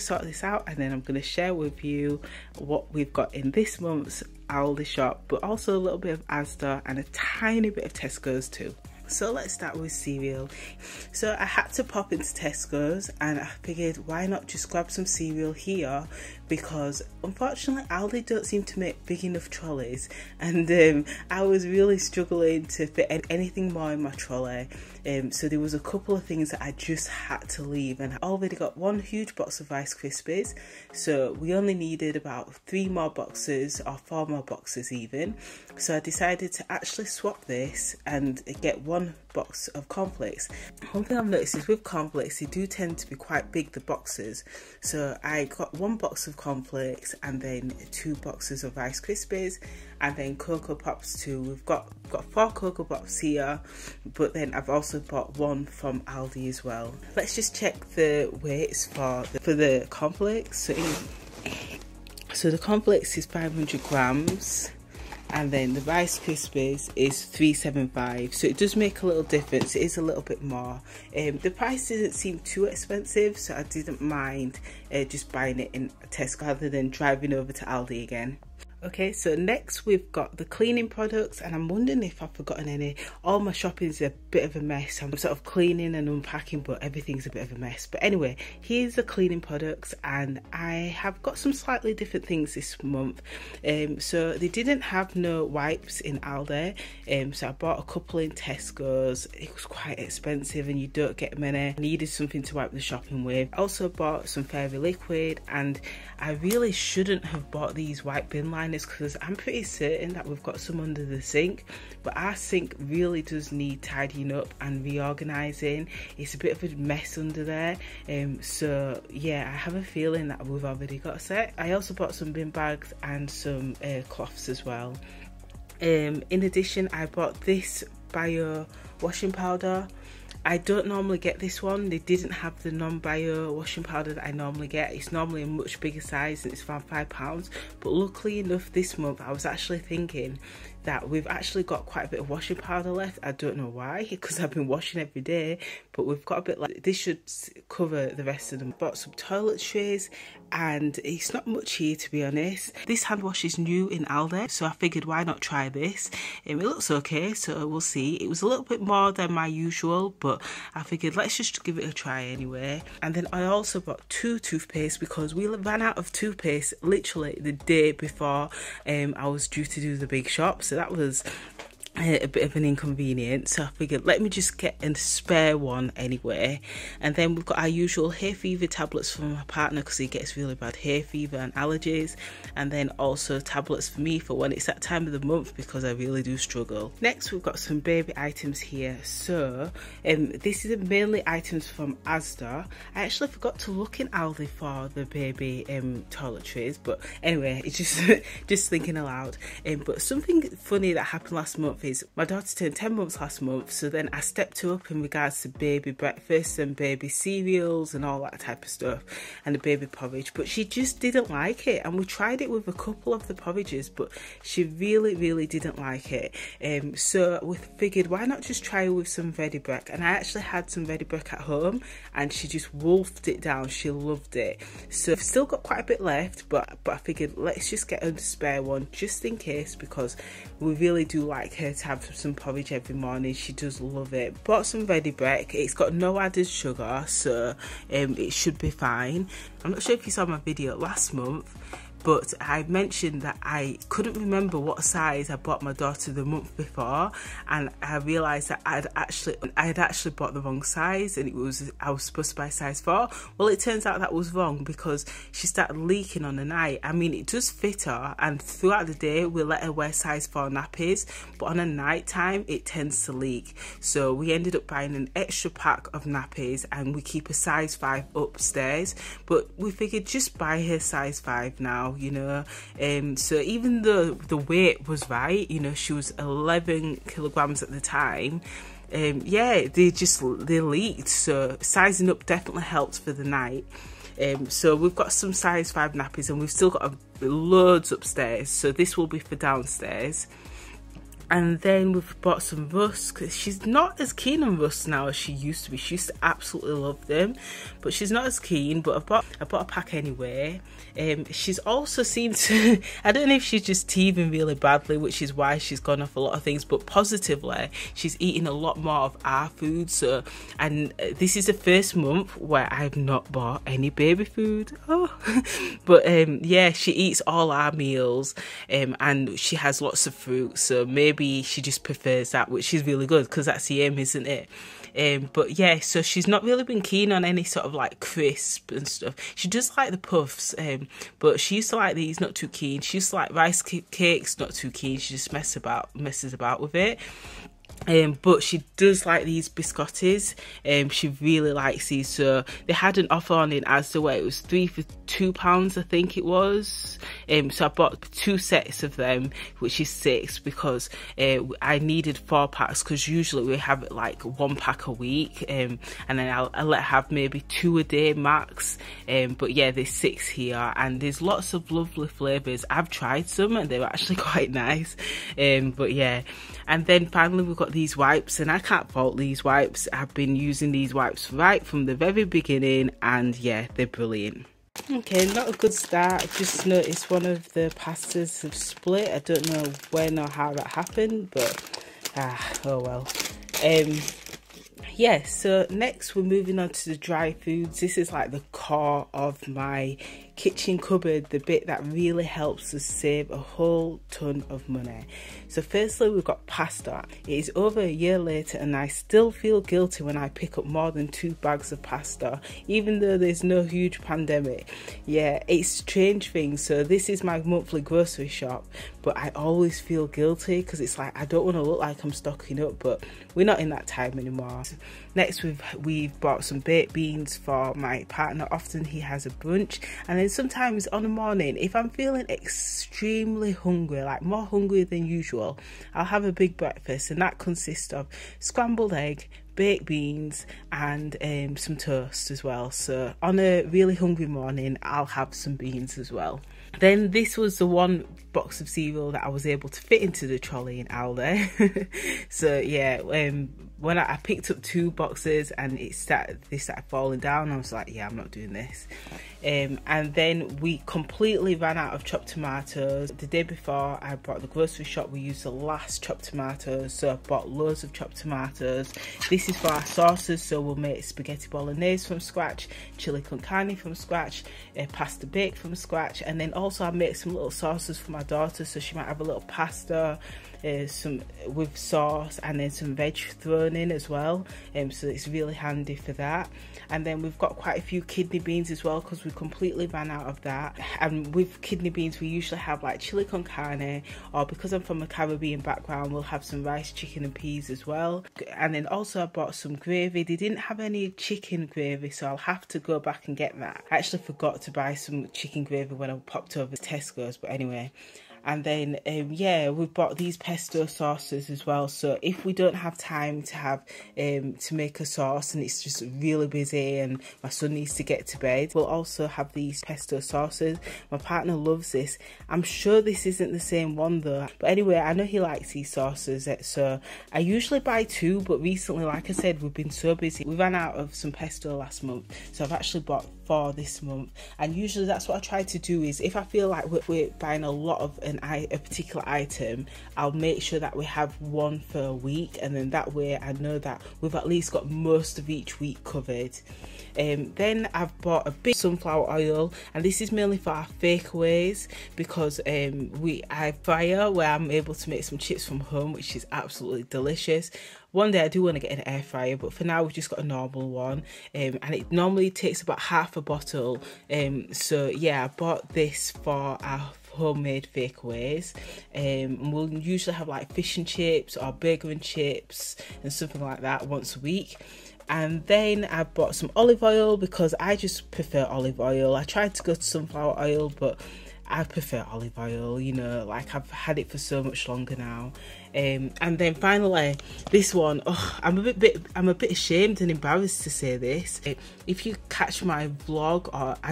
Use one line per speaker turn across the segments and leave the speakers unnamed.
sort this out and then I'm going to share with you what we've got in this month's Aldi shop, but also a little bit of Asda and a tiny bit of Tesco's too. So let's start with cereal. So I had to pop into Tesco's and I figured why not just grab some cereal here, because unfortunately Aldi don't seem to make big enough trolleys, and I was really struggling to fit anything more in my trolley. So there was a couple of things that I just had to leave, and I already got one huge box of Rice Krispies, so we only needed about 3 more boxes or 4 more boxes even. So I decided to actually swap this and get one box of cornflakes. One thing I've noticed is with cornflakes, they do tend to be quite big, the boxes. So I got 1 box of cornflakes and then 2 boxes of Rice Krispies, and then Cocoa Pops too. We've got 4 Cocoa Pops here, but then I've also bought 1 from Aldi as well. Let's just check the weights for the cornflakes. So the cornflakes is 500 grams. And then the Rice Krispies is 375, so it does make a little difference. It is a little bit more. The price didn't seem too expensive, so I didn't mind just buying it in Tesco rather than driving over to Aldi again. Okay, so next we've got the cleaning products, and I'm wondering if I've forgotten any. All my shopping's a bit of a mess. I'm sort of cleaning and unpacking, but everything's a bit of a mess. But anyway, here's the cleaning products, and I have got some slightly different things this month. So they didn't have no wipes in Aldi, so I bought a couple in Tesco's. It was quite expensive and you don't get many. I needed something to wipe the shopping with. I also bought some Fairy Liquid, and I really shouldn't have bought these white bin liners because I'm pretty certain that we've got some under the sink, but our sink really does need tidying up and reorganising. It's a bit of a mess under there, so yeah, I have a feeling that we've already got a set. I also bought some bin bags and some cloths as well. In addition, I bought this bio washing powder. I don't normally get this one. They didn't have the non-bio washing powder that I normally get. It's normally a much bigger size and it's around £5, but luckily enough this month I was actually thinking that we've actually got quite a bit of washing powder left. I don't know why, because I've been washing every day, but we've got a bit like this. Should cover the rest of them. Bought some toiletries, and it's not much here to be honest. This hand wash is new in Aldi, so I figured why not try this. It looks okay, so we'll see. It was a little bit more than my usual, but I figured let's just give it a try anyway. And then I also bought 2 toothpaste because we ran out of toothpaste literally the day before I was due to do the big shop, so that was a bit of an inconvenience. So I figured let me just get a spare one anyway. And then we've got our usual hay fever tablets for my partner because he gets really bad hay fever and allergies, and then also tablets for me for when it's that time of the month because I really do struggle. Next we've got some baby items here. So this is mainly items from Asda. I actually forgot to look in Aldi for the baby toiletries, but anyway, it's just thinking aloud. But something funny that happened last month is my daughter turned 10 months last month, so then I stepped her up in regards to baby breakfast and baby cereals and all that type of stuff, and the baby porridge, but she just didn't like it. And we tried it with a couple of the porridges, but she really didn't like it. So we figured why not just try with some Ready Break, and I actually had some Ready Break at home and she just wolfed it down. She loved it. So I've still got quite a bit left, but I figured let's just get a spare one just in case, because we really do like her to have some porridge every morning. She does love it. Bought some Ready Break. It's got no added sugar, so it should be fine. I'm not sure if you saw my video last month, but I mentioned that I couldn't remember what size I bought my daughter the month before, and I realised that I had actually bought the wrong size, and I was supposed to buy size 4. Well, it turns out that was wrong because she started leaking on the night. I mean, it does fit her, and throughout the day we let her wear size 4 nappies, but on a night time it tends to leak. So we ended up buying an extra pack of nappies, and we keep a size 5 upstairs, but we figured just buy her size 5 now. You know, so even though the weight was right, you know, she was 11 kilograms at the time, yeah, they leaked, so sizing up definitely helped for the night. So we've got some size 5 nappies, and we've still got loads upstairs, so this will be for downstairs. And then we've bought some rusk. She's not as keen on rusk now as she used to be. She used to absolutely love them, but she's not as keen. But I bought a pack anyway. She's also seemed to, I don't know if she's just teething really badly, which is why she's gone off a lot of things, but positively she's eating a lot more of our food. So, and this is the first month where I've not bought any baby food. But yeah, she eats all our meals, and she has lots of fruit, so maybe she just prefers that, which is really good because that's the aim, isn't it? But yeah, so she's not really been keen on any sort of like crisp and stuff. She does like the puffs, but she used to like these, not too keen. She used to like rice cakes, not too keen. She just messes about with it. But she does like these biscottis. She really likes these. So they had an offer on in Asda where it was 3 for £2, I think it was. So I bought 2 sets of them, which is 6, because I needed 4 packs, because usually we have like 1 pack a week, and then I'll let her have maybe 2 a day max. But yeah, there's 6 here, and there's lots of lovely flavours. I've tried some and they're actually quite nice. But yeah, and then finally we've got these wipes, and I can't fault these wipes. I've been using these wipes right from the very beginning, and yeah, they're brilliant. Okay, not a good start. I've just noticed one of the pastas have split. I don't know when or how that happened, but oh well. Yeah, so next we're moving on to the dry foods. This is like the core of my kitchen cupboard, the bit that really helps us save a whole ton of money. So firstly, we've got pasta. It is over a year later and I still feel guilty when I pick up more than 2 bags of pasta, even though there's no huge pandemic. Yeah, it's a strange thing. So this is my monthly grocery shop, but I always feel guilty because it's like I don't want to look like I'm stocking up, but we're not in that time anymore. Next, we've bought some baked beans for my partner. Often he has a brunch, and then sometimes on the morning, if I'm feeling extremely hungry, like more hungry than usual, I'll have a big breakfast, and that consists of scrambled egg, baked beans, and some toast as well. So on a really hungry morning, I'll have some beans as well. Then this was the one box of cereal that I was able to fit into the trolley in Aldi. So yeah, when I picked up 2 boxes and they started falling down, I was like, yeah, I'm not doing this. And then we completely ran out of chopped tomatoes. The day before I bought the grocery shop, we used the last chopped tomatoes, so I bought loads of chopped tomatoes. This is for our sauces, so we'll make spaghetti bolognese from scratch, chili con carne from scratch, pasta bake from scratch, and then also I make some little sauces for my daughter, so she might have a little pasta, some with sauce, and then some veg thrown in as well, so it's really handy for that. And then we've got quite a few kidney beans as well, because we completely ran out of that. And with kidney beans, we usually have like chili con carne, or because I'm from a Caribbean background, we'll have some rice, chicken and peas as well. And then also I bought some gravy. They didn't have any chicken gravy, so I'll have to go back and get that. I actually forgot to buy some chicken gravy when I popped over to Tesco's, but anyway. And then yeah, we've bought these pesto sauces as well, so if we don't have time to have to make a sauce and it's just really busy and my son needs to get to bed, we'll also have these pesto sauces. My partner loves this. I'm sure this isn't the same one though, but anyway, I know he likes these sauces, so I usually buy 2, but recently, like I said, we've been so busy. We ran out of some pesto last month, so I've actually bought 4 this month. And usually that's what I try to do, is if I feel like we're buying a lot of a particular item, I'll make sure that we have 1 for a week, and then that way I know that we've at least got most of each week covered. Then I've bought a big sunflower oil, and this is mainly for our takeaways, because I fryer where I'm able to make some chips from home, which is absolutely delicious. One day I do want to get an air fryer, but for now we've just got a normal one, and it normally takes about half a bottle. So yeah, I bought this for our homemade takeaways. We'll usually have like fish and chips or burger and chips and something like that once a week. And then I bought some olive oil because I just prefer olive oil. I tried to go to sunflower oil, but I prefer olive oil, you know, like I've had it for so much longer now. And then finally, this one, I'm a bit ashamed and embarrassed to say this. If you catch my vlog, or I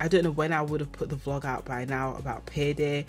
don't know when I would have put the vlog out by now about payday,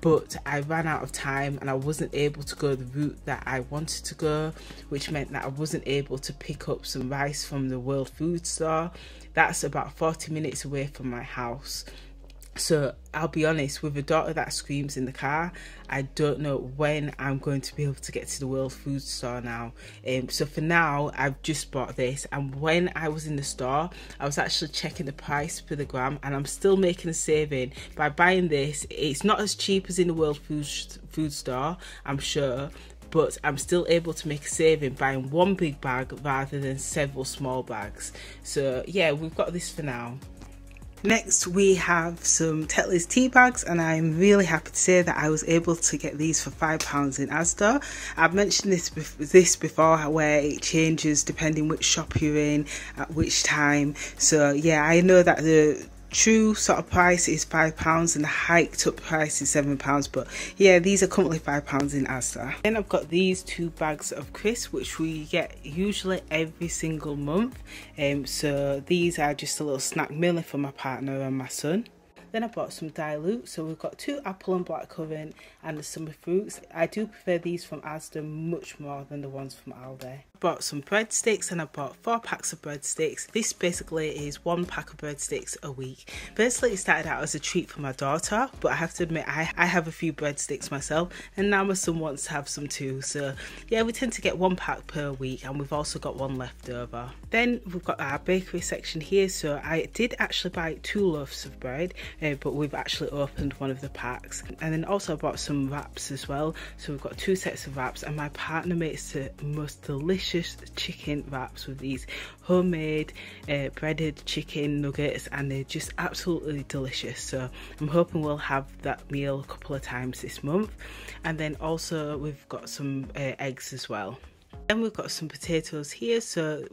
but I ran out of time and I wasn't able to go the route that I wanted to go, which meant that I wasn't able to pick up some rice from the World Food Store. That's about 40 minutes away from my house. So I'll be honest, with a daughter that screams in the car, I don't know when I'm going to be able to get to the World Food Store now. So for now, I've just bought this, and when I was in the store, I was actually checking the price per the gram, and I'm still making a saving by buying this. It's not as cheap as in the World Food Store, I'm sure, but I'm still able to make a saving buying one big bag rather than several small bags. So yeah, we've got this for now. Next we have some Tetley's tea bags, and I'm really happy to say that I was able to get these for £5 in Asda. I've mentioned this before, where it changes depending which shop you're in at which time. So yeah, I know that the true sort of price is £5 and the hiked up price is £7, but yeah, these are currently £5 in Asda. Then I've got these 2 bags of crisps, which we get usually every single month. So these are just a little snack mainly for my partner and my son. Then I bought some dilute, so we've got 2 apple and blackcurrant and the summer fruits. I do prefer these from Asda much more than the ones from Aldi. I bought some breadsticks, and I bought 4 packs of breadsticks. This basically is 1 pack of breadsticks a week. Basically it started out as a treat for my daughter, but I have to admit I have a few breadsticks myself, and now my son wants to have some too. So yeah, we tend to get 1 pack per week, and we've also got 1 left over. Then we've got our bakery section here, so I did actually buy 2 loaves of bread, but we've actually opened one of the packs. And then also I bought some wraps as well, so we've got 2 sets of wraps, and my partner makes the most delicious chicken wraps with these homemade breaded chicken nuggets, and they're just absolutely delicious. So I'm hoping we'll have that meal a couple of times this month. And then also we've got some eggs as well. Then we've got some potatoes here, so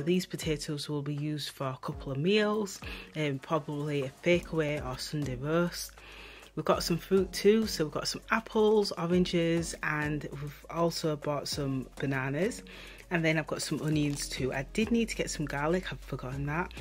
these potatoes will be used for a couple of meals, probably a takeaway or Sunday roast. We've got some fruit too, so we've got some apples, oranges, and we've also bought some bananas. And then I've got some onions too. I did need to get some garlic, I've forgotten that.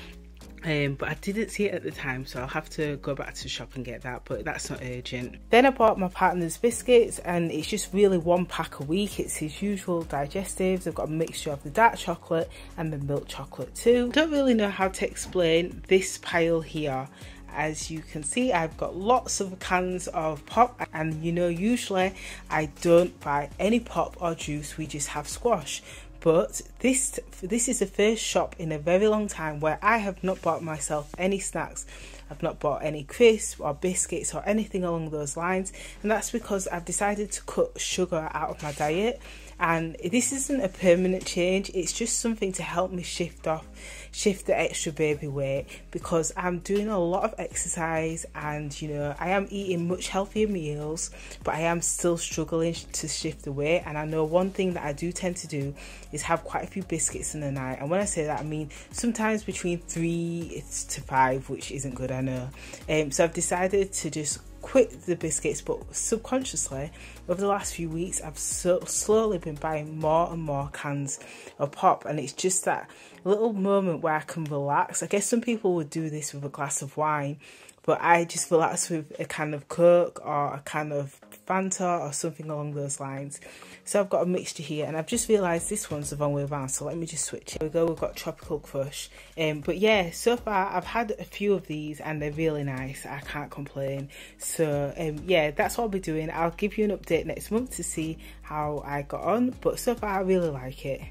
But I didn't see it at the time, so I'll have to go back to the shop and get that, but that's not urgent. Then I bought my partner's biscuits, and it's just really 1 pack a week. It's his usual digestives. I've got a mixture of the dark chocolate and the milk chocolate too. Don't really know how to explain this pile here. As you can see, I've got lots of cans of pop, and you know, usually I don't buy any pop or juice, we just have squash. But this is the first shop in a very long time where I have not bought myself any snacks. I've not bought any crisps or biscuits or anything along those lines, and that's because I've decided to cut sugar out of my diet. And this isn't a permanent change, it's just something to help me shift the extra baby weight, because I'm doing a lot of exercise, and you know, I am eating much healthier meals, but I am still struggling to shift the weight. And I know one thing that I do tend to do is have quite a few biscuits in the night, and when I say that, I mean sometimes between 3 to 5, which isn't good, I know. So I've decided to just quit the biscuits, but subconsciously over the last few weeks I've slowly been buying more and more cans of pop, and it's just that little moment where I can relax. I guess some people would do this with a glass of wine, but I just relax with a can of Coke or a can of Fanta or something along those lines. So I've got a mixture here, and I've just realised this one's the wrong way around, so let me just switch it. Here we go, we've got Tropical Crush. But yeah, so far I've had a few of these and they're really nice, I can't complain. So yeah, that's what I'll be doing. I'll give you an update next month to see how I got on, but so far I really like it.